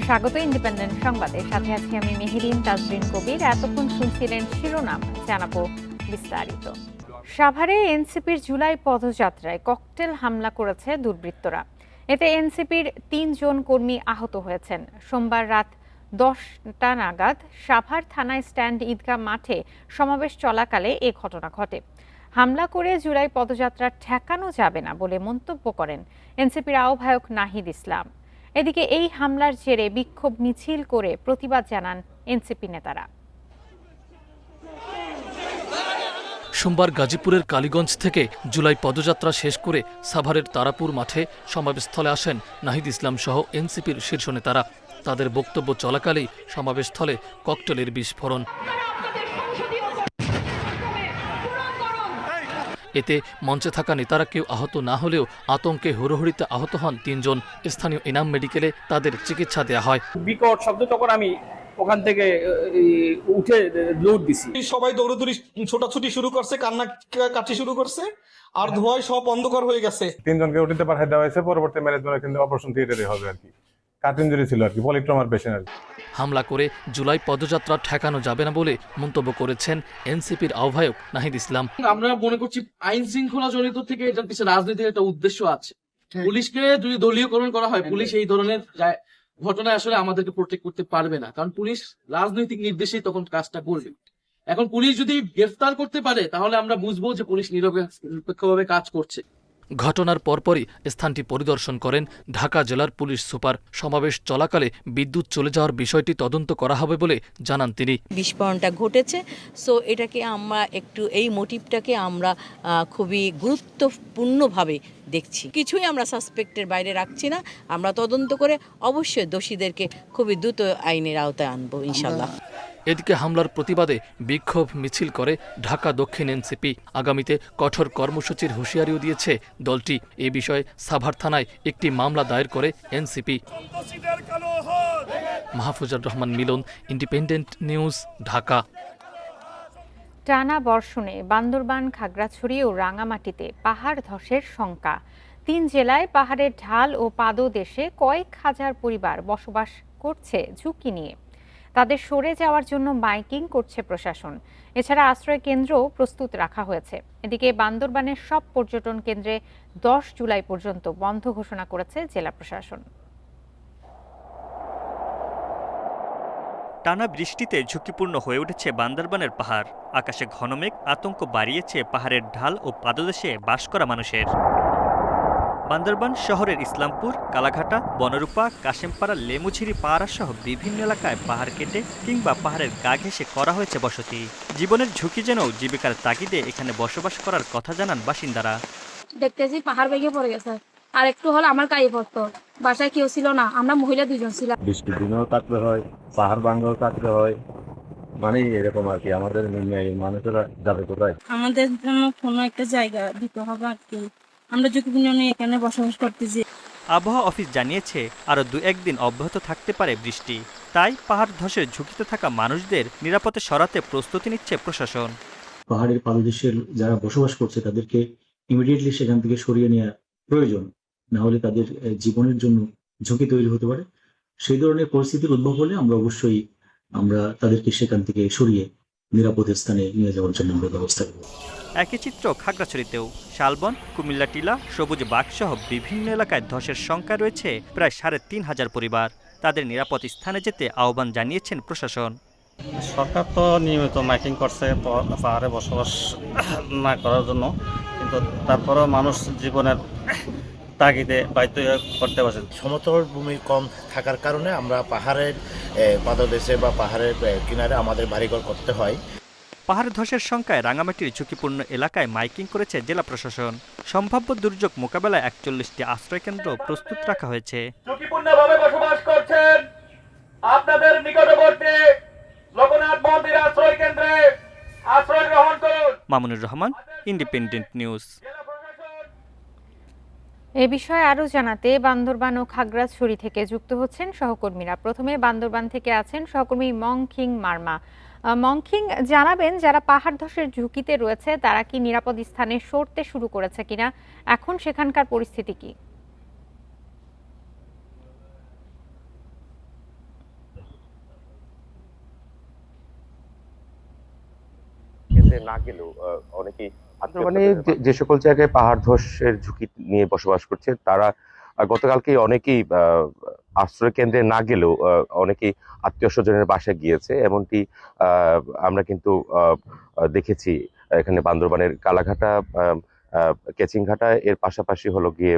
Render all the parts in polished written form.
স্বাগত ইন্ডিপেন্ডেন্ট সংবাদে। সাথে আছি আমি মেহেরিন তাজরিন কবির। এতক্ষণ শুনছিলেন শিরোনাম, জানাবো বিস্তারিত। সাভারে এনসিপির জুলাই পদযাত্রায় ককটেল হামলা করেছে দুর্বৃত্তরা। এতে এনসিপির ৩ জন কর্মী আহত হয়েছেন। সোমবার রাত 10টা নাগাদ সাভার থানায় স্ট্যান্ড ঈদগাহ মাঠে সমাবেশ চলাকালে এ ঘটনা ঘটে। হামলা করে জুলাই পদযাত্রা ঠেকানো যাবে না বলে মন্তব্য করেন এনসিপির আহ্বায়ক নাহিদ ইসলাম। এদিকে এই হামলার জেরে বিক্ষোভ মিছিল করে প্রতিবাদ জানান এনসিপি নেতারা। সোমবার গাজীপুরের কালীগঞ্জ থেকে জুলাই পদযাত্রা শেষ করে সাভারের তারাপুর মাঠে সমাবেশস্থলে আসেন নাহিদ ইসলাম সহ এনসিপির শীর্ষ নেতারা। তাদের বক্তব্য চলাকালেই সমাবেশস্থলে ককটেলের বিস্ফোরণ। এতে মঞ্চে থাকা নেতারা কেউ আহত না হলেও আতঙ্কে হুড়োহুড়িতে আহত হন ৩ জন। স্থানীয় এনাম মেডিকেলে তাদের চিকিৎসা দেওয়া হয়। বিকট শব্দ, তখন আমি ওখান থেকে উঠে দৌড় দিছি। সবাই দৌড়াদৌড়ি ছোটাছুটি শুরু করছে, কান্না কাটি শুরু করছে, আর ধোঁয়ায় সব অন্ধকার হয়ে গেছে। ৩ জনকে ওটিতে পাঠিয়ে দেওয়া হয়েছে। পরবর্তী ম্যানেজমেন্ট কিন্তু অপারেশন থিয়েটারে হবে আর কি। কাট ইনজুরি ছিল আর কি, পলিট্রমার পেশেন্ট আর কি। হামলা করে জুলাই পদযাত্রা ঠেকানো যাবে না বলে মন্তব্য করেছেন এনসিপির আহ্বায়ক নাহিদ ইসলাম। আমরা মনে করছি আইন শৃঙ্খলা জড়িত থেকে এটার পিছনে রাজনীতির একটা উদ্দেশ্য আছে। পুলিশকে যদি দলীয়করণ করা হয়, পুলিশ এই ধরনের ঘটনায় আসলে আমাদেরকে প্রোটেক্ট করতে পারবে না, কারণ পুলিশ রাজনৈতিক নির্দেশেই তখন কাজটা করবে। এখন পুলিশ যদি গ্রেফতার করতে পারে তাহলে আমরা বুঝবো যে পুলিশ নিরপেক্ষভাবে কাজ করছে। ঘটনার পরপরই স্থানটি পরিদর্শন করেন ঢাকা জেলার পুলিশ সুপার। সমাবেশ চলাকালে বিদ্যুৎ চলে যাওয়ার বিষয়টি তদন্ত করা হবে বলে জানান তিনি। বিস্ফোরণটা ঘটেছে, সো এটাকে আমরা এই মোটিভটাকে আমরা খুবই গুরুত্বপূর্ণভাবে দেখছি। কিছুই আমরা সাসপেক্টের বাইরে রাখছি না। আমরা তদন্ত করে অবশ্যই দোষীদেরকে খুবই দ্রুত আইনের আওতায় আনবো ইনশাল্লাহ। এদিকে হামলার প্রতিবাদে বিক্ষোভ মিছিল করে ঢাকা দক্ষিণ এনসিপি। আগামীতে কঠোর কর্মসূচির হুঁশিয়ারিও দিয়েছে দলটি। এ বিষয়ে সাভার থানায় একটি মামলা দায়ের করে এনসিপি। মাহফুজুর রহমান মিলন, ইন্ডিপেন্ডেন্ট নিউজ, ঢাকা। টানা বর্ষণে বান্দরবান, খাগড়াছড়ি ও রাঙামাটিতে পাহাড় ধসের শঙ্কা। 3 জেলায় পাহাড়ের ঢাল ও পাদদেশে কয়েক হাজার পরিবার বসবাস করছে ঝুঁকি নিয়ে। তাদের সরে যাওয়ার জন্য মাইকিং করছে প্রশাসন। এছাড়া আশ্রয় কেন্দ্রও প্রস্তুত রাখা হয়েছে। এদিকে বান্দরবানের সব পর্যটন কেন্দ্রে 10 জুলাই পর্যন্ত বন্ধ ঘোষণা করেছে জেলা প্রশাসন। টানা বৃষ্টিতে ঝুঁকিপূর্ণ হয়ে উঠেছে বান্দরবানের পাহাড়। আকাশে ঘন মেঘ আতঙ্ক বাড়িয়েছে পাহাড়ের ঢাল ও পাদদেশে বাস করা মানুষের। বান্দরবান শহরের ইসলামপুর, কালাঘাটা, বনরূপা, কাশেমপাড়া, লেমুঝিরি পাহাড় সহ বিভিন্ন এলাকায় পাহাড় কেটে কিংবা পাহাড়ের গা ঘেঁষে করা হয়েছে বসতি। জীবনের ঝুঁকি জেনেও জীবিকার তাগিদে এখানে বসবাস করার কথা জানান বাসিন্দারা। দেখতেছি পাহাড় ভেঙে পড়ে গেছে, আর একটু হলে আমার গায়ে পড়তো। বাসায় কেউ ছিল না, আমরা মহিলা 2 জন ছিলাম। বৃষ্টির দিনেও থাকতে হয়, পাহাড় ভাঙেও থাকতে হয়, মানে এরকম আর কি। আমাদের মানুষেরা যাবে কোথায়? আমাদের জন্য কোনো একটা জায়গা দিতে হবে আর কি। আমরা ঝুঁকিপূর্ণ নিয়ে এখানে বসবাস করতেছি। আবহাওয়া অফিস জানিয়েছে আরও 2-1 দিন অব্যাহত থাকতে পারে বৃষ্টি। তাই পাহাড় ধসের ঝুঁকিতে থাকা মানুষদের নিরাপদে সরাতে প্রস্তুতি নিচ্ছে প্রশাসন। পাহাড়ের পাদদেশের যারা বসবাস করছে তাদেরকে ইমিডিয়েটলি সেখান থেকে সরিয়ে নেওয়া প্রয়োজন, না হলে তাদের জীবনের জন্য ঝুঁকি তৈরি হতে পারে। সেই ধরনের পরিস্থিতির উদ্ভব হলে আমরা তাদেরকে সেখান থেকে সরিয়ে নিরাপদ স্থানে নিয়ে যাওয়ার জন্য আমরা ব্যবস্থা করব। একই চিত্র খাগড়াছড়িতেও। শালবন, কুমিল্লা টিলা, সবুজ বাগসহ বিভিন্ন এলাকায় ধসের সংখ্যা রয়েছে প্রায় 3,500 পরিবার। তাদের নিরাপদ স্থানে যেতে আহ্বান জানিয়েছেন প্রশাসন। সরকার তো নিয়মিত মাইকিং করছে পাহাড়ে বসবাস না করার জন্য, কিন্তু তারপরেও মানুষ জীবনের তাগিদে বাধ্য করতে পারছে। সমতল ভূমি কম থাকার কারণে আমরা পাহাড়ের পাদদেশে বা পাহাড়ের কিনারে আমাদের বাড়িঘর করতে হয়। পাহাড় ধসের সংখ্যায় রাঙামাটির ঝুঁকিপূর্ণ এলাকায় মাইকিং করেছে জেলা প্রশাসন। সম্ভাব্য দুর্যোগ মোকাবেলায় 41টি আশ্রয়কেন্দ্র প্রস্তুত রাখা হয়েছে। ঝুঁকিপূর্ণভাবে বসবাস করছেন আপনাদের নিকটবর্তী লোকনাথ মন্দির আশ্রয় কেন্দ্রে আশ্রয় গ্রহণ করুন। Mamunur Rahman, independent news. এ বিষয়ে আরও জানাতে বান্দরবান ও খাগড়াছড়ি থেকে যুক্ত হচ্ছেন সহকর্মীরা। প্রথমে বান্দরবান থেকে আছেন সহকর্মী মংখিং মার্মা। মংখিং, জানাবেন যারা পাহাড় ধসের ঝুঁকিতে রয়েছে তারা কি নিরাপদ স্থানে সরতে শুরু করেছে কিনা, এখন সেখানকার পরিস্থিতি কি? কেন্দ্রে না গেলেও অনেকেই মানে যে সকল জায়গায় পাহাড় ধসের ঝুঁকি নিয়ে বসবাস করছে তারা গতকালকে অনেকেই আশ্রয় কেন্দ্রে না গেলেও অনেকেই আত্মীয় স্বজনের বাসায় গিয়েছে, এমনটি আমরা কিন্তু দেখেছি এখানে বান্দরবানের কালাঘাটা, কেচিংঘাটা এর পাশাপাশি হলো গিয়ে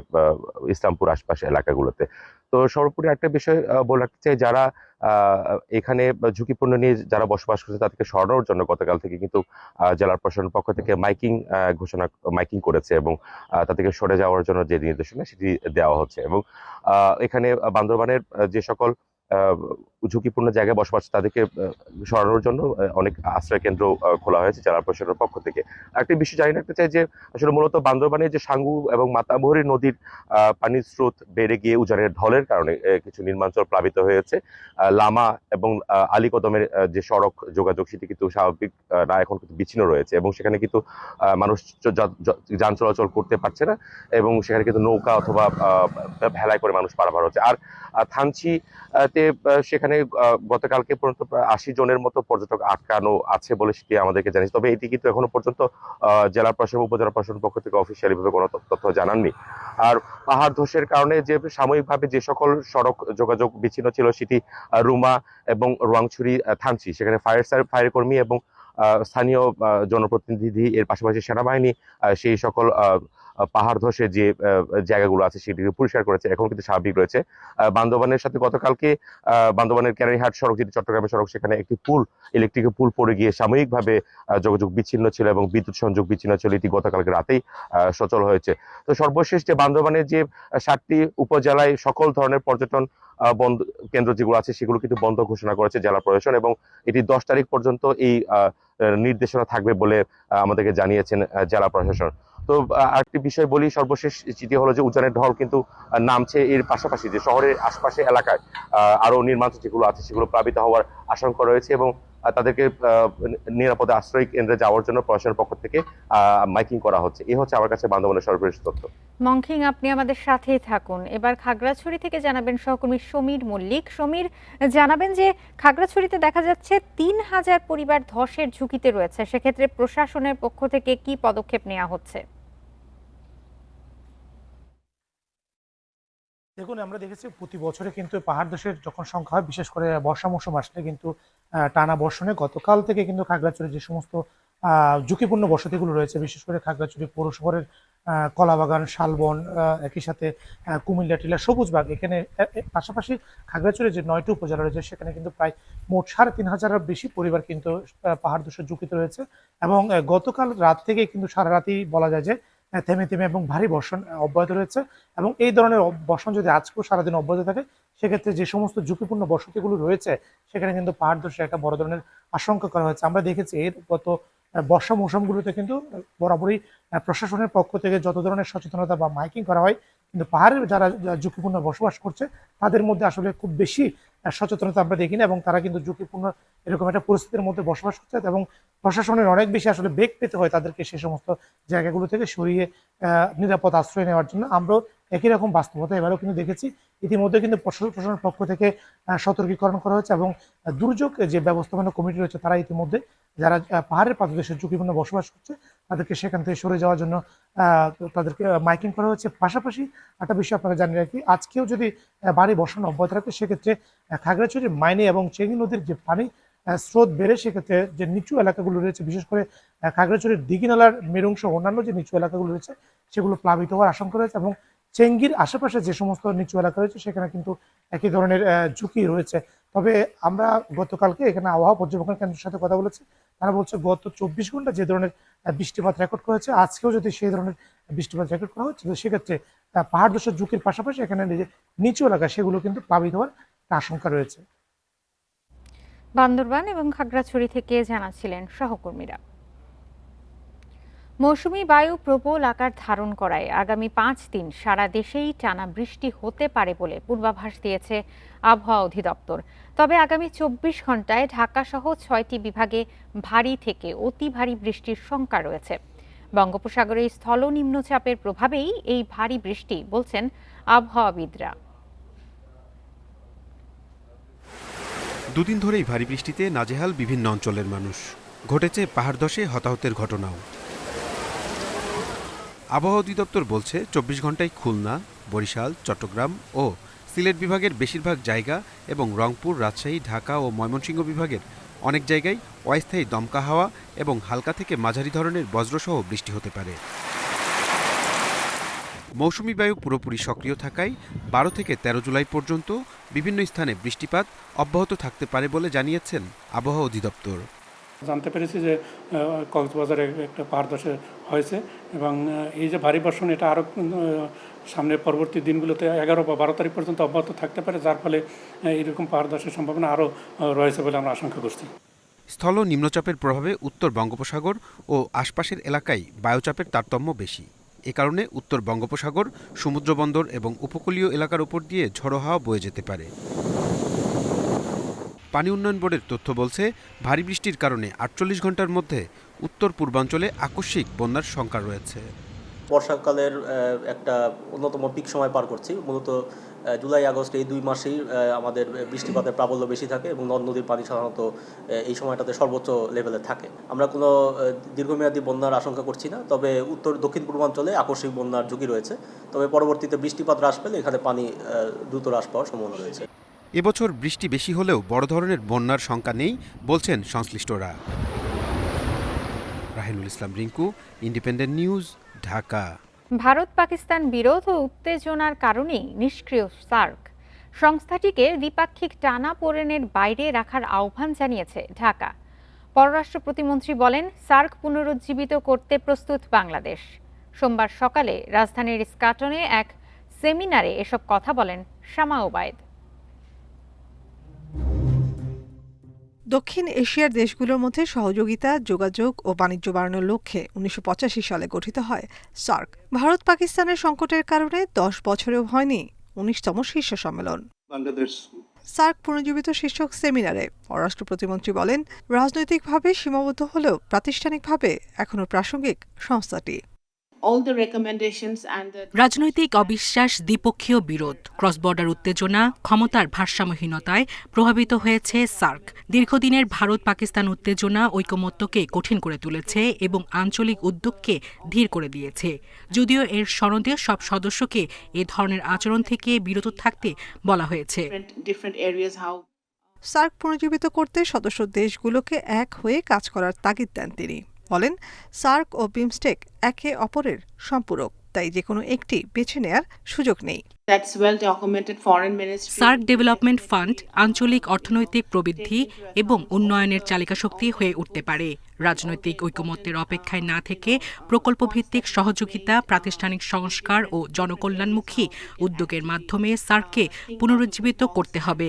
ইসলামপুর আশপাশ এলাকাগুলোতে। তো সর্বোপরি একটা বিষয় বলে রাখতে চাই, যারা এখানে ঝুঁকিপূর্ণ নিয়ে যারা বসবাস করছে তাদেরকে সরানোর জন্য গতকাল থেকে কিন্তু জেলা প্রশাসনের পক্ষ থেকে মাইকিং করেছে এবং তাদেরকে সরে যাওয়ার জন্য যে নির্দেশনা সেটি দেওয়া হচ্ছে। এবং এখানে বান্দরবানের যে সকল ঝুঁকিপূর্ণ জায়গায় বসবাস তাদেরকে সরানোর জন্য অনেক আশ্রয় কেন্দ্র খোলা হয়েছে জেলা প্রশাসনের পক্ষ থেকে। আরেকটি বিষয় জানিয়ে রাখতে চাই যে আসলে মূলত বান্দরবানের যে সাঙ্গু এবং মাতামুহুরী নদীর পানির স্রোত বেড়ে গিয়ে উজানের ঢলের কারণে কিছু নিম্নাঞ্চল প্লাবিত হয়েছে। লামা এবং আলীকদমের যে সড়ক যোগাযোগ সেটি কিন্তু স্বাভাবিক না, এখন কিন্তু বিচ্ছিন্ন রয়েছে এবং সেখানে কিন্তু মানুষ যান চলাচল করতে পারছে না এবং সেখানে কিন্তু নৌকা অথবা ভেলায় করে মানুষ পারাপার হচ্ছে। আর থানচি সেখানে গতকালকে পর্যন্ত প্রায় ৮০ জনের মতো পর্যটক আটকানো আছে বলে সেটি আমাদেরকে জানিয়েছে। তবে এটি কিন্তু এখনো পর্যন্ত জেলা প্রশাসন উপজেলা প্রশাসন পক্ষ থেকে অফিসিয়ালি ভাবে কোনো তথ্য জানাননি। আর পাহাড় ধসের কারণে যে সাময়িকভাবে যে সকল সড়ক যোগাযোগ বিচ্ছিন্ন ছিল সেটি রুমা এবং রোয়াংছড়ি থানচি, সেখানে ফায়ার কর্মী এবং স্থানীয় জনপ্রতিনিধি এর পাশাপাশি সেনাবাহিনী সেই সকল পাহাড় ধসে যে জায়গাগুলো আছে সেটিকে পরিষ্কার করেছে, এখন কিন্তু স্বাভাবিক রয়েছে। বান্দরবানের সাথে গতকালকে বান্দরবানের ক্যানারিহাট সড়ক যেটি চট্টগ্রামের সড়ক, সেখানে একটি ইলেকট্রিক পুল পড়ে গিয়ে সাময়িকভাবে যোগাযোগ বিচ্ছিন্ন ছিল এবং বিদ্যুৎ সংযোগ বিচ্ছিন্ন ছিল, এটি গতকালকে রাতেই সচল হয়েছে। তো সর্বশেষ যে বান্দরবানের যে 7টি উপজেলায় সকল ধরনের পর্যটন বন্ধ কেন্দ্র যেগুলো আছে সেগুলো কিন্তু বন্ধ ঘোষণা করেছে জেলা প্রশাসন এবং এটি 10 তারিখ পর্যন্ত এই নির্দেশনা থাকবে বলে আমাদেরকে জানিয়েছেন জেলা প্রশাসন। তো আরেকটি বিষয় বলি, সর্বশেষ যেটি হলো যে উজানের ঢল কিন্তু নামছে, এর পাশাপাশি যে শহরের আশপাশে এলাকায় আরো নির্মাণ যেগুলো আছে সেগুলো প্লাবিত হওয়ার আশঙ্কা রয়েছে এবং তাদেরকে নিরাপদে আশ্রয় কেন্দ্রে যাওয়ার জন্য প্রশাসনের পক্ষ থেকে মাইকিং করা হচ্ছে। এই হচ্ছে আমার কাছে বান্দরবানের সর্বশেষ তথ্য। মংখিং, আপনি আমাদের সাথেই থাকুন। এবার খাগড়াছড়ি থেকে জানাবেন সহকর্মী সমীর মল্লিক। সমীর, জানাবেন যে খাগড়াছড়িতে দেখা যাচ্ছে ৩,০০০ পরিবার ধসের ঝুঁকিতে রয়েছে, সেক্ষেত্রে প্রশাসনের পক্ষ থেকে কি পদক্ষেপ নেওয়া হচ্ছে? দেখুন, আমরা দেখেছি প্রতি বছরে কিন্তু পাহাড় ধসের যখন সংখ্যা হয়, বিশেষ করে বর্ষা মৌসুম আসলে কিন্তু টানা বর্ষণে গতকাল থেকে কিন্তু খাগড়াছড়ির যে সমস্ত ঝুঁকিপূর্ণ বসতিগুলো রয়েছে, বিশেষ করে খাগড়াছড়ি পৌরশহরের কলাবাগান, শালবন, একই সাথে কুমিল্লা টিলা, সবুজবাগ, এখানে পাশাপাশি খাগড়াছড়ির যে 9টি উপজেলা রয়েছে সেখানে কিন্তু প্রায় মোট ৩,৫০০-এর বেশি পরিবার কিন্তু পাহাড় ধসের ঝুঁকিতে রয়েছে এবং গতকাল রাত থেকে কিন্তু সারা রাতেই বলা যায় যে থেমে থেমে এবং ভারী বর্ষণ অব্যাহত রয়েছে এবং এই ধরনের বর্ষণ যদি আজকেও সারাদিন অব্যাহত থাকে সেক্ষেত্রে যে সমস্ত ঝুঁকিপূর্ণ বসতিগুলো রয়েছে সেখানে কিন্তু পাহাড় ধসের একটা বড় ধরনের আশঙ্কা করা হয়েছে। আমরা দেখেছি এর গত বর্ষা মৌসুমগুলোতে কিন্তু বরাবরই প্রশাসনের পক্ষ থেকে যত ধরনের সচেতনতা বা মাইকিং করা হয়, কিন্তু পাহাড়ের যারা ঝুঁকিপূর্ণ বসবাস করছে তাদের মধ্যে আসলে খুব বেশি সচেতনতা আমরা দেখি না এবং তারা কিন্তু ঝুঁকিপূর্ণ এরকম একটা পরিস্থিতির মধ্যে বসবাস করছে এবং প্রশাসনের অনেক বেশি আসলে বেগ পেতে হয় তাদেরকে সেই সমস্ত জায়গাগুলো থেকে সরিয়ে নিরাপদ আশ্রয় নেওয়ার জন্য। আমরাও একই রকম বাস্তবতা এবারেও কিন্তু দেখেছি। ইতিমধ্যে কিন্তু প্রশাসনের পক্ষ থেকে সতর্কীকরণ করা হয়েছে এবং দুর্যোগ যে ব্যবস্থাপনা কমিটি রয়েছে তারা ইতিমধ্যে যারা পাহাড়ের পাদদেশে ঝুঁকিপূর্ণ বসবাস করছে তাদেরকে সেখান থেকে সরে যাওয়ার জন্য তাদেরকে মাইকিং করা হচ্ছে। পাশাপাশি একটা বিষয় আপনারা জানিয়ে রাখি, আজকেও যদি ভারী বর্ষণ অব্যাহত থাকে সেক্ষেত্রে খাগড়াছড়ির মাইনে এবং চেঙ্গি নদীর যে পানি স্রোত বেড়ে সেক্ষেত্রে যে নিচু এলাকাগুলো রয়েছে, বিশেষ করে খাগড়াছড়ির দিঘিনালার মেরুংশ অন্যান্য যে নিচু এলাকাগুলো রয়েছে সেগুলো প্লাবিত হওয়ার আশঙ্কা রয়েছে এবং চেঙ্গির আশেপাশে যে সমস্ত নিচু এলাকা রয়েছে সেখানে কিন্তু একই ধরনের ঝুঁকি রয়েছে। তবে আমরা গতকালকে এখানে আবহাওয়া পর্যবেক্ষণ কেন্দ্রের সাথে কথা বলেছি, তারা বলছে গত 24 ঘন্টা যে ধরনের বৃষ্টিপাত রেকর্ড করা হয়েছে আজকেও যদি সেই ধরনের বৃষ্টিপাত রেকর্ড করা হচ্ছে সেক্ষেত্রে পাহাড় ধসের ঝুঁকির পাশাপাশি এখানে যে নিচু এলাকা সেগুলো কিন্তু প্লাবিত হওয়ার আশঙ্কা রয়েছে। বান্দরবান এবং খাগড়াছড়ি থেকে জানাচ্ছিলেন সহকর্মীরা। মৌসুমী বায়ু প্রবল আকার ধারণ করায় আগামী 5 দিন সারা দেশেই টানা বৃষ্টি হতে পারে বলে পূর্বাভাস দিয়েছে আবহাওয়া অধিদপ্তর। তবে আগামী 24 ঘন্টায় ঢাকা সহ 6টি বিভাগে ভারী থেকে অতি ভারী বৃষ্টির শঙ্কা রয়েছে। বঙ্গোপসাগরে স্থল নিম্নচাপের প্রভাবেই এই ভারী বৃষ্টি বলছেন আবহাওয়াবিদরা। দুদিন ধরেই ভারী বৃষ্টিতে নাজেহাল বিভিন্ন অঞ্চলের মানুষ। ঘটেছে পাহাড় ধসে হতাহতের ঘটনাও। আবহাওয়া অধিদপ্তর বলছে 24 ঘন্টায় খুলনা, বরিশাল, চট্টগ্রাম ও সিলেট বিভাগের বেশিরভাগ জায়গা এবং রংপুর, রাজশাহী, ঢাকা ও ময়মনসিংহ বিভাগের অনেক জায়গায় অস্থায়ী দমকা হাওয়া এবং হালকা থেকে মাঝারি ধরনের বজ্রসহ বৃষ্টি হতে পারে। মৌসুমী বায়ু পুরোপুরি সক্রিয় থাকায় 12 থেকে 13 জুলাই পর্যন্ত বিভিন্ন স্থানে বৃষ্টিপাত অব্যাহত থাকতে পারে বলে জানিয়েছেন আবহাওয়া অধিদপ্তর। জানতে পেরেছি যে কক্সবাজারে একটা পাহাড় ধসে হয়েছে এবং এই যে ভারী বর্ষণ এটা আরও সামনের পরবর্তী দিনগুলোতে 11 বা 12 তারিখ পর্যন্ত অব্যাহত থাকতে পারে, যার ফলে এরকম পাহাড় ধসের সম্ভাবনা আরও রয়েছে বলে আমরা আশঙ্কা করছি। স্থল নিম্নচাপের প্রভাবে উত্তর বঙ্গোপসাগর ও আশপাশের এলাকায় বায়ুচাপের তারতম্য বেশি। এ কারণে উত্তর বঙ্গোপসাগর, সমুদ্রবন্দর এবং উপকূলীয় এলাকার উপর দিয়ে ঝড়ো হাওয়া বয়ে যেতে পারে। পানি উন্নয়ন বোর্ডের তথ্য বলছে, ভারী বৃষ্টির কারণে 48 ঘন্টার মধ্যে উত্তর পূর্বাঞ্চলে আকস্মিক বন্যার শঙ্কা রয়েছে। বর্ষাকালের একটা অন্যতম পিক সময় পার করছি। মূলত জুলাই আগস্ট এই 2 মাসেই আমাদের বৃষ্টিপাতের প্রাবল্য বেশি থাকে এবং নদ নদীর পানি সাধারণত এই সময়টাতে সর্বোচ্চ লেভেলে থাকে। আমরা কোনো দীর্ঘমেয়াদী বন্যার আশঙ্কা করছি না, তবে উত্তর দক্ষিণ পূর্বাঞ্চলে আকস্মিক বন্যার ঝুঁকি রয়েছে। তবে পরবর্তীতে বৃষ্টিপাত হ্রাস পেলে এখানে পানি দ্রুত হ্রাস পাওয়ার সম্ভাবনা রয়েছে। এবছর বৃষ্টি বেশি হলেও বড় ধরনের বন্যার শঙ্কা নেই বলছেন সংশ্লিষ্টরা। রাহিনুল ইসলাম রিঙ্কু, ইন্ডিপেন্ডেন্ট নিউজ, ঢাকা। ভারত পাকিস্তান বিরোধ ও উত্তেজনার কারণেই নিষ্ক্রিয় সার্ক। সংস্থাটিকে দ্বিপাক্ষিক টানাপোড়েনের বাইরে রাখার আহ্বান জানিয়েছে ঢাকা। পররাষ্ট্র প্রতিমন্ত্রী বলেন, সার্ক পুনরুজ্জীবিত করতে প্রস্তুত বাংলাদেশ। সোমবার সকালে রাজধানীর ইস্কাটনে এক সেমিনারে এসব কথা বলেন শামা ওবায়েদ। দক্ষিণ এশিয়ার দেশগুলোর মধ্যে সহযোগিতা, যোগাযোগ ও বাণিজ্য বাড়ানোর লক্ষ্যে 1985 সালে গঠিত হয় সার্ক। ভারত পাকিস্তানের সংকটের কারণে 10 বছরেও হয়নি 19তম শীর্ষ সম্মেলন। সার্ক পুনর্জীবিত শীর্ষক সেমিনারে পররাষ্ট্র প্রতিমন্ত্রী বলেন, রাজনৈতিকভাবে সীমাবদ্ধ হলেও প্রাতিষ্ঠানিকভাবে এখনও প্রাসঙ্গিক সংস্থাটি। রাজনৈতিক অবিশ্বাস, দ্বিপক্ষীয় বিরোধ, ক্রস বর্ডার উত্তেজনা, ক্ষমতার ভারসাম্যহীনতায় প্রভাবিত হয়েছে সার্ক। দীর্ঘদিনের ভারত পাকিস্তান উত্তেজনা ঐকমত্যকে কঠিন করে তুলেছে এবং আঞ্চলিক উদ্যোগকে ধীর করে দিয়েছে। যদিও এর সনদে সব সদস্যকে এ ধরনের আচরণ থেকে বিরত থাকতে বলা হয়েছে। সার্ক পুনর্জীবিত করতে সদস্য দেশগুলোকে এক হয়ে কাজ করার তাগিদ দেন তিনি। বলেন, সার্ক ও বিমস্টেক একে অপরের সম্পূরক, তাই যেকোনো একটি বেছে নেয়ার সুযোগ নেই। সার্ক ডেভেলপমেন্ট ফান্ড আঞ্চলিক অর্থনৈতিক প্রবৃদ্ধি এবং উন্নয়নের চালিকাশক্তি হয়ে উঠতে পারে। রাজনৈতিক ঐকমত্যের অপেক্ষায় না থেকে প্রকল্পভিত্তিক সহযোগিতা, প্রাতিষ্ঠানিক সংস্কার ও জনকল্যাণমুখী উদ্যোগের মাধ্যমে সার্ককে পুনরুজ্জীবিত করতে হবে।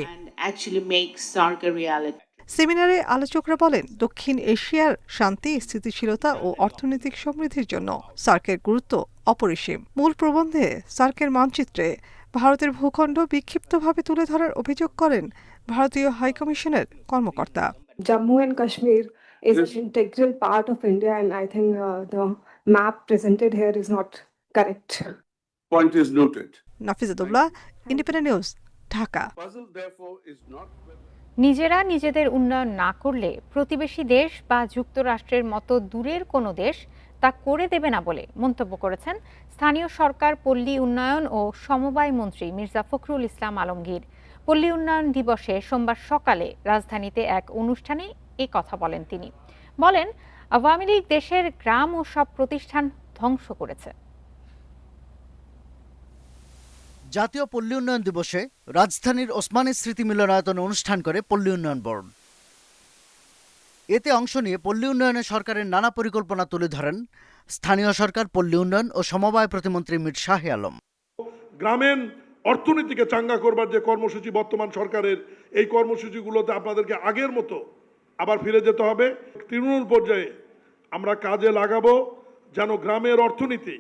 সেমিনারে আলোচকরা বলেন, দক্ষিণ এশিয়ার শান্তি, স্থিতিশীলতা ও অর্থনৈতিক সমৃদ্ধির জন্য সার্কের গুরুত্ব অপরিসীম। মূল প্রবন্ধে সার্কের মানচিত্রে ভারতের ভূখণ্ড বিক্ষিপ্তভাবে তুলে ধরার অভিযোগ করেন ভারতীয় হাইকমিশনের কর্মকর্তা। Jammu and Kashmir is an integral part of India, and I think the map presented here is not correct. Point is noted. Nafizatullah, independent news, Dhaka. নিজেরা নিজেদের উন্নয়ন না করলে প্রতিবেশী দেশ বা যুক্তরাষ্ট্রের মতো দূরের কোনো দেশ তা করে দেবে না বলে মন্তব্য করেছেন স্থানীয় সরকার, পল্লী উন্নয়ন ও সমবায় মন্ত্রী মির্জা ফখরুল ইসলাম আলমগীর। পল্লী উন্নয়ন দিবসে সোমবার সকালে রাজধানীতে এক অনুষ্ঠানে এই কথা বলেন তিনি। বলেন, আওয়ামী লীগ দেশের গ্রাম ও সব প্রতিষ্ঠান ধ্বংস করেছে। জাতীয় পল্লী উন্নয়ন দিবসে রাজধানীর ওসমানী স্মৃতি মিলনায়তনে অনুষ্ঠান করে পল্লী উন্নয়ন বোর্ড। এতে অংশ নিয়ে পল্লী উন্নয়নে সরকারের নানা পরিকল্পনা তুলে ধরেন স্থানীয় সরকার, পল্লী উন্নয়ন ও সমবায় প্রতিমন্ত্রী মীর শাহে আলম। গ্রামীণ অর্থনীতিকে চাঙ্গা করবার যে কর্মসূচি বর্তমান সরকারের, এই কর্মসূচিগুলোতে আপনাদেরকে আগের মতো আবার ফিরে যেতে হবে। তৃণমূল পর্যায়ে আমরা কাজে লাগাবো যেন গ্রামের অর্থনীতি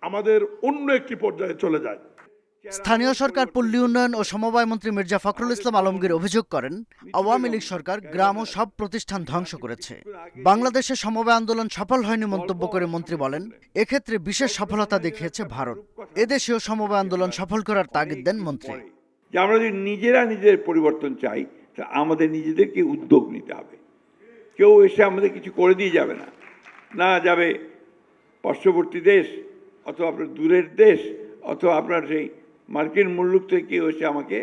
আমাদের অন্য একটি পর্যায়ে চলে যায়। স্থানীয় সরকার, পল্লী উন্নয়ন ও সমবায় মন্ত্রী মির্জা ফখরুল ইসলাম আলমগীর অভিযোগ করেন, আওয়ামী লীগ সরকার গ্রাম ও সব প্রতিষ্ঠান ধ্বংস করেছে। বাংলাদেশে সমবায় আন্দোলন সফল হয়নি মন্তব্য করে মন্ত্রী বলেন, এক্ষেত্রে বিশেষ সফলতা দেখিয়েছে ভারত। এদেশেও সমবায় আন্দোলন সফল করার তাগিদ দেন মন্ত্রী। আমরা যদি নিজেরা নিজের পরিবর্তন চাই, তা আমাদের নিজেদেরকে উদ্যোগ নিতে হবে। কেউ এসে আমাদের কিছু করে দিয়ে যাবে না, না যাবে পার্শ্ববর্তী দেশ অথবা আপনার দূরের দেশ অথবা আপনার সেই মার্কিন মুল্লুক থেকে কেউ এসে আমাকে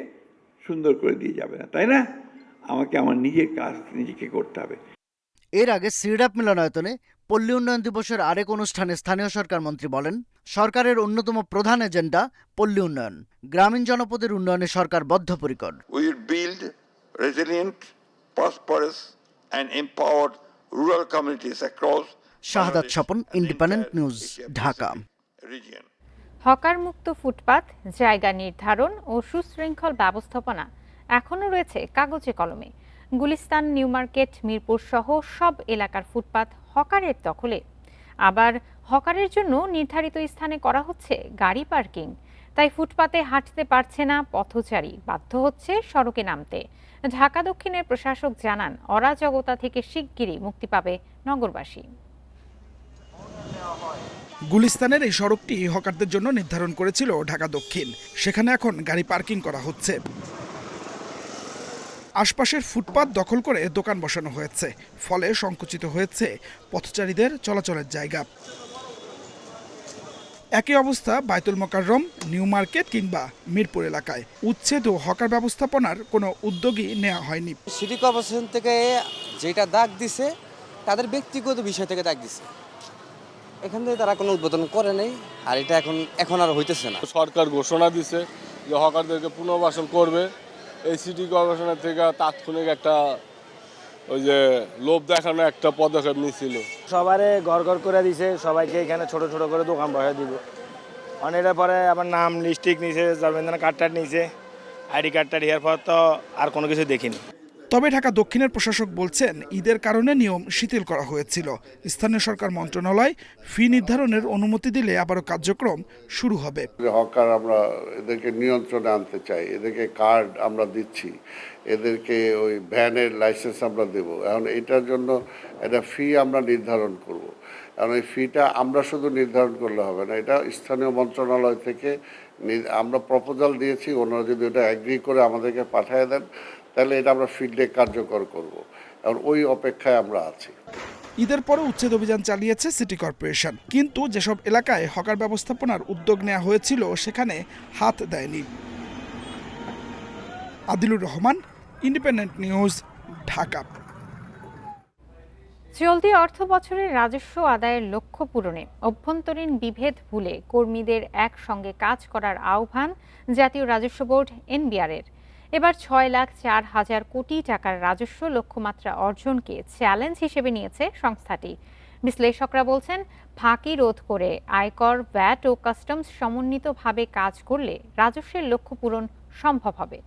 সুন্দর করে দিয়ে যাবে না, তাই না? আমাকে আমার নিজের কাজ নিজেকে করতে হবে। এর আগে সিডাপ মিলনায়তনে পল্লী উন্নয়ন দিবসের আরেক অনুষ্ঠানে স্থানীয় সরকার মন্ত্রী বলেন, সরকারের অন্যতম প্রধান এজেন্ডা পল্লী উন্নয়ন। গ্রামীণ জনপদের উন্নয়নে সরকার বদ্ধপরিকর। We will build resilient, prosperous and empowered rural communities across Shahadat Swapan, independent news, Dhaka. region. Hawker মুক্ত ফুটপাত, জায়গা নির্ধারণ ও সুশৃঙ্খল ব্যবস্থাপনা এখনও রয়েছে কাগজে কলমে। গুলিস্তান, নিউ মার্কেট, মিরপুর সহ সব এলাকার ফুটপাত হকারের দখলে। আবার হকারের জন্য নির্ধারিত স্থানে করা হচ্ছে গাড়ি পার্কিং, তাই ফুটপাতে হাঁটতে পারছে না পথচারী, বাধ্য হচ্ছে সড়কে নামতে। ঢাকা দক্ষিণের প্রশাসক জানান, অরাজকতা থেকে শিগগিরই মুক্তি পাবে নগরবাসী। গুলিস্তানের এই সড়কটি হকারদের জন্য নির্ধারণ করেছিল ঢাকা দক্ষিণ, সেখানে এখন গাড়ি পার্কিং করা হচ্ছে। আশপাশের ফুটপাত দখল করে দোকান বসানো হয়েছে, ফলে সংকুচিত হয়েছে পথচারীদের চলাচলের জায়গা। একই অবস্থা বায়তুল মোকাররম, নিউ মার্কেট কিংবা মিরপুর এলাকায়। উচ্ছেদ ও হকার ব্যবস্থাপনার কোনো উদ্যোগই নেওয়া হয়নি। সিটি কর্পোরেশন থেকে যেটা দাগ দিছে তাদের ব্যক্তিগত বিষয় থেকে দাগ দিছে, এখান থেকে তারা কোনো উদ্বোধন করে নেই, আর এটা এখন আর হইতেছে না। সরকার ঘোষণা দিছে যে হকারদেরকে পুনর্বাসন করবে, এই সিটি কর্পোরেশনের থেকে তাৎক্ষণিক একটা ওই যে লোভ দেখানো একটা পদক্ষেপ নিয়েছিল। সবারে ঘর ঘর করে দিছে, সবাইকে এখানে ছোট ছোট করে দোকান বসে দিব। অনেকটা পরে আবার নাম লিস্টিক নিছে, জন্মদিন কার্ডটা নিছে, আইডি কার্ডটা দেওয়ার পর তো আর কোনো কিছু দেখিনি। তবে ঢাকা দক্ষিণের প্রশাসক বলছেন, ঈদের কারণে নিয়ম শিথিল করা হয়েছিল। স্থানীয় সরকার মন্ত্রণালয় ফি নির্ধারণের অনুমতি দিলে আবারও কার্যক্রম শুরু হবে। হকার আমরা এদেরকে নিয়ন্ত্রণে আনতে চাই, এদেরকে কার্ড আমরা দিচ্ছি, এদেরকে ওই ভ্যানের লাইসেন্স আমরা দেব। এখন এটার জন্য একটা ফি আমরা নির্ধারণ করব। কারণ এই ফিটা আমরা শুধু নির্ধারণ করলে হবে না, এটা স্থানীয় মন্ত্রণালয় থেকে আমরা প্রপোজাল দিয়েছি, ওনারা যদি ওটা অ্যাগ্রি করে আমাদেরকে পাঠিয়ে দেন তাহলে এটা আমরা ফিল্ডে কার্যকর করব। এখন ওই অপেক্ষায় আমরা আছি। ঈদের পরে উচ্ছেদ অভিযান চালিয়েছে সিটি কর্পোরেশন, কিন্তু যেসব এলাকায় হকার ব্যবস্থাপনার উদ্যোগ নেওয়া হয়েছিল সেখানে হাত দেয়নি। Adilur Rahman, independent news, Dhaka. চলতি অর্থ বছরের রাজস্ব আদায়ের লক্ষ্য পূরণে অভ্যন্তরীণ বিভেদ ভুলে কর্মীদের একসঙ্গে কাজ করার আহ্বান জাতীয় রাজস্ব বোর্ড এনবিআর-এর। এবার 6,04,000 কোটি টাকার রাজস্ব লক্ষ্যমাত্রা অর্জনকে চ্যালেঞ্জ হিসেবে নিয়েছে সংস্থাটি। বিশ্লেষকরা বলছেন, ফাঁকি রোধ করে আয়কর, ভ্যাট ও কাস্টমস সমন্বিতভাবে কাজ করলে রাজস্বের লক্ষ্য পূরণ সম্ভব হবে।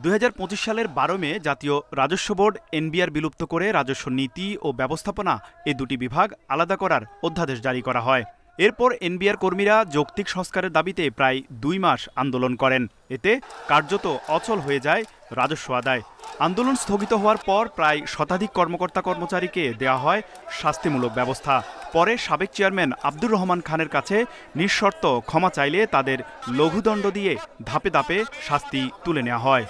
2025 সালের 12 মে জাতীয় রাজস্ব বোর্ড এনবিআর বিলুপ্ত করে রাজস্ব নীতি ও ব্যবস্থাপনা এই দুটি বিভাগ আলাদা করার অধ্যাদেশ জারি করা হয়। এরপর এনবিআর কর্মীরা যৌক্তিক সংস্কারের দাবিতে প্রায় 2 মাস আন্দোলন করেন। এতে কার্যত অচল হয়ে যায় রাজস্ব আদায়। আন্দোলন স্থগিত হওয়ার পর প্রায় শতাধিক কর্মকর্তা কর্মচারীকে দেওয়া হয় শাস্তিমূলক ব্যবস্থা। পরে সাবেক চেয়ারম্যান আব্দুর রহমান খানের কাছে নিঃশর্ত ক্ষমা চাইলে তাদের লঘুদণ্ড দিয়ে ধাপে ধাপে শাস্তি তুলে নেওয়া হয়।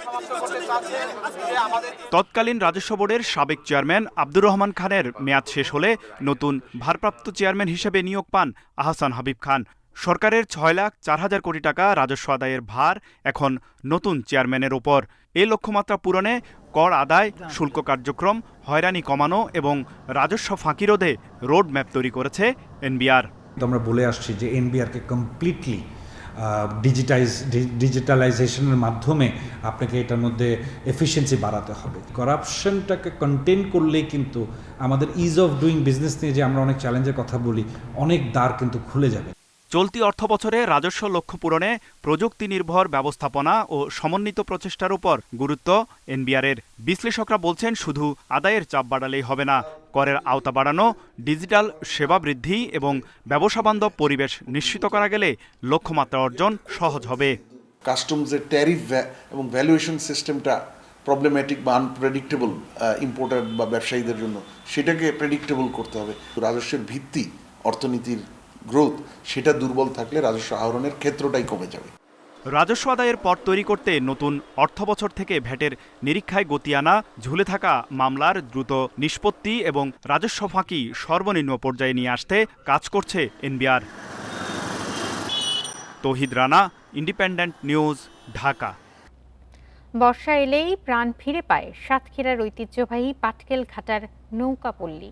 তৎকালীন রাজস্ব বোর্ডের সাবেক চেয়ারম্যান আব্দুর রহমান খানের মেয়াদ শেষ হলে নতুন ভারপ্রাপ্ত চেয়ারম্যান হিসেবে নিয়োগ পান আহসান হাবিব খান। সরকারের 6,04,000 কোটি টাকা রাজস্ব আদায়ের ভার এখন নতুন চেয়ারম্যানের ওপর। এই লক্ষ্যমাত্রা পূরণে কর আদায়, শুল্ক কার্যক্রম, হয়রানি কমানো এবং রাজস্ব ফাঁকি রোধে রোড ম্যাপ তৈরি করেছে এনবিআর। আমরা বলে আসছি যে এনবিআরকে কমপ্লিটলি ডিজিটালাইজেশনের মাধ্যমে আপনাকে এটার মধ্যে এফিসিয়েন্সি বাড়াতে হবে। করাপশনটাকে কন্টেন করলেই কিন্তু আমাদের ইজ অফ ডুইং বিজনেস নিয়ে যে আমরা অনেক চ্যালেঞ্জের কথা বলি, অনেক দ্বার কিন্তু খুলে যাবে। চলতি অর্থবছরে রাজস্ব লক্ষ্য পূরণে প্রযুক্তি নির্ভর ব্যবস্থাপনা ও সমন্বিত প্রচেষ্টার উপর গুরুত্ব এনবিআর-এর। বিশ্লেষকরা বলছেন, শুধু আদায়ের চাপ বাড়ালেই হবে না, করের আওতা বাড়ানো, ডিজিটাল সেবা বৃদ্ধি এবং ব্যবসাবান্ধব পরিবেশ নিশ্চিত করা গেলে লক্ষ্যমাত্রা অর্জন সহজ হবে। কাস্টমসের ট্যারিফ এবং ভ্যালুয়েশন সিস্টেমটা প্রবলেম্যাটিক বা আনপ্রেডিক্টেবল ইম্পোর্টার বা ব্যবসায়ীদের জন্য, সেটাকে প্রেডিক্টেবল করতে হবে। রাজস্বের ভিত্তি, অর্থনীতির গ্রোথ, সেটা দুর্বল থাকলে রাজস্ব আহরণের ক্ষেত্রটাই কমে যাবে। রাজস্ব আদায়ের পথ তৈরি করতে নতুন অর্থবছর থেকে ভ্যাটের নিরীক্ষায় গতি আনা, ঝুলে থাকা মামলার দ্রুত নিষ্পত্তি এবং রাজস্ব ফাঁকি সর্বনিম্ন পর্যায়ে নিয়ে আসতে কাজ করছে এনবিআর। তৌহিদ রানা, ইন্ডিপেন্ডেন্ট নিউজ, ঢাকা। বর্ষা এলেই প্রাণ ফিরে পায় সাতক্ষীরার ঐতিহ্যবাহী পাটকেল ঘাটার নৌকাপল্লী।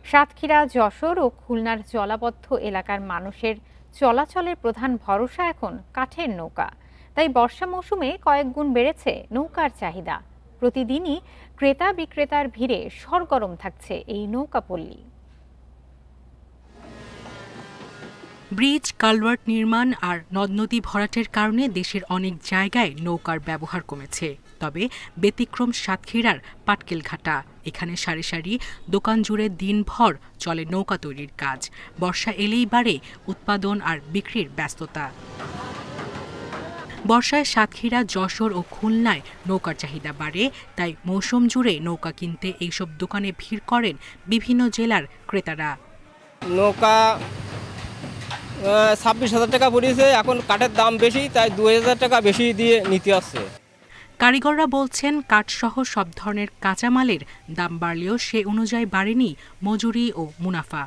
সাতক্ষীরা, যশোর ও খুলনার জলাবদ্ধ এলাকার মানুষের চলাচলের প্রধান ভরসা এখন কাঠের নৌকা। তাই বর্ষা মৌসুমে কয়েক গুণ বেড়েছে নৌকার চাহিদা। প্রতিদিনই ক্রেতা বিক্রেতার ভিড়ে সরগরম থাকছে এই নৌকাপল্লী। ব্রিজ, কালভার্ট নির্মাণ আর নদ নদী ভরাটের কারণে দেশের অনেক জায়গায় নৌকার ব্যবহার কমেছে। তবে ব্যতিক্রম সাতক্ষীরার পাটকেল ঘাটা। এখানে সারি সারি দোকান জুড়ে দিনভর চলে নৌকা তৈরির কাজ। বর্ষা এলেই বাড়ে উৎপাদন আর বিক্রির ব্যস্ততা। বর্ষায় সাতক্ষীরা, যশোর ও খুলনায় নৌকার চাহিদা বাড়ে। তাই মৌসুম জুড়ে নৌকা কিনতে এইসব দোকানে ভিড় করেন বিভিন্ন জেলার ক্রেতারা। নৌকা 26,000 টাকা পড়েছে, এখন কাঠের দাম বেশি, তাই 2,000 টাকা বেশি দিয়ে নিতে আসছে। কারিগররা বলছেন, কাঠসহ সব ধরনের কাঁচামালের দাম বাড়লেও সে অনুযায়ী বাড়েনি মজুরি ও মুনাফা।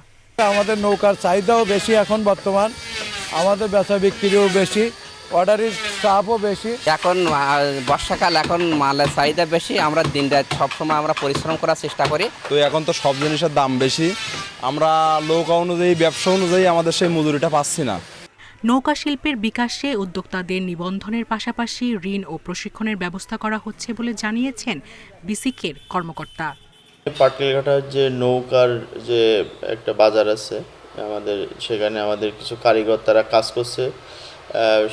আমাদের নৌকার চাহিদাও বেশি এখন বর্তমান, আমাদের বেচা বিক্রিও বেশি, অর্ডারের চাপও বেশি। এখন বর্ষাকাল, এখন মালের চাহিদা বেশি, আমরা দিন রাত সবসময় আমরা পরিশ্রম করার চেষ্টা করি। তো এখন তো সব জিনিসের দাম বেশি, আমরা নৌকা অনুযায়ী, ব্যবসা অনুযায়ী আমাদের সেই মজুরিটা পাচ্ছি না। নৌকা শিল্পের বিকাশে উদ্যোক্তাদের নিবন্ধনের পাশাপাশি ঋণ ও প্রশিক্ষণের ব্যবস্থা করা হচ্ছে বলে জানিয়েছেন বিসিকের কর্মকর্তা। পাটকেলঘাটার যে নৌকার যে একটা বাজার আছে আমাদের, সেখানে আমাদের কিছু কারিগর তারা কাজ করছে,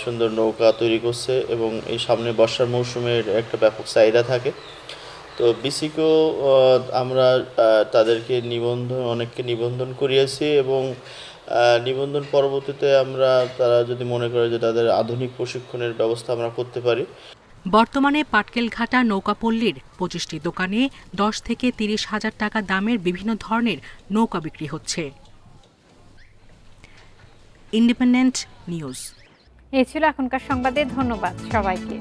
সুন্দর নৌকা তৈরি করছে এবং এই সামনে বর্ষার মৌসুমের একটা ব্যাপক চাহিদা থাকে। তো বিসিকেও আমরা তাদেরকে অনেককে নিবন্ধন করিয়েছি এবং নিবন্ধন পরবর্তীতে আমরা তারা যদি মনে করে যে তাদের আধুনিক প্রশিক্ষণের ব্যবস্থা আমরা করতে পারি। বর্তমানে পাটকেলঘাটা নৌকাপল্লীর 25টি দোকানে 10 থেকে 30 হাজার টাকা দামের বিভিন্ন ধরনের নৌকা বিক্রি হচ্ছে। Independent news. এই ছিল এখনকার সংবাদে। ধন্যবাদ সবাইকে।